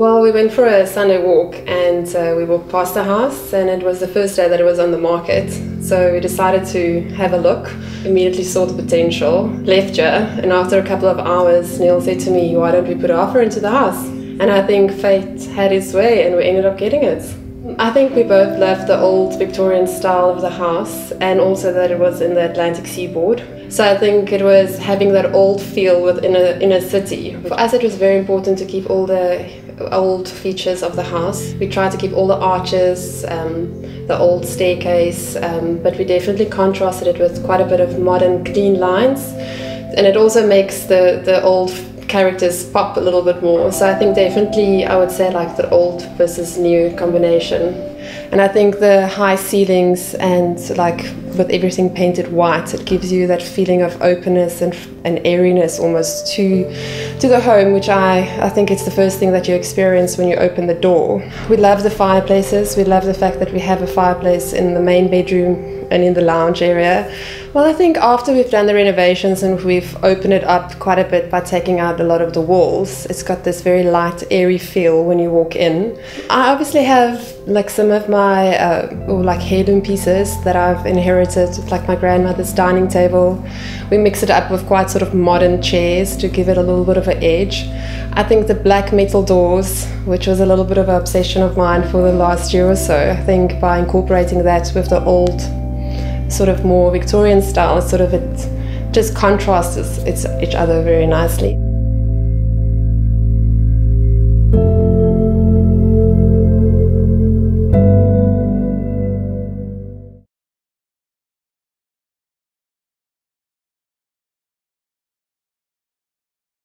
Well, we went for a Sunday walk and we walked past the house, and it was the first day that it was on the market. So we decided to have a look, immediately saw the potential, left here, and after a couple of hours, Niel said to me, why don't we put an offer into the house? And I think fate had its way and we ended up getting it. I think we both loved the old Victorian style of the house and also that it was in the Atlantic Seaboard. So I think it was having that old feel within a city. For us it was very important to keep all the old features of the house. We tried to keep all the arches, the old staircase, but we definitely contrasted it with quite a bit of modern clean lines. And it also makes the old characters pop a little bit more. So I think definitely I would say like the old versus new combination. And I think the high ceilings and like with everything painted white, it gives you that feeling of openness and airiness almost to the home, which I think it's the first thing that you experience when you open the door. We love the fireplaces. We love the fact that we have a fireplace in the main bedroom and in the lounge area. Well, I think after we've done the renovations and we've opened it up quite a bit by taking out a lot of the walls, it's got this very light, airy feel when you walk in. I obviously have like some of my like heirloom pieces that I've inherited, like my grandmother's dining table. We mix it up with quite sort of modern chairs to give it a little bit of an edge. I think the black metal doors, which was a little bit of an obsession of mine for the last year or so, I think by incorporating that with the old sort of more Victorian style, it just contrasts each other very nicely.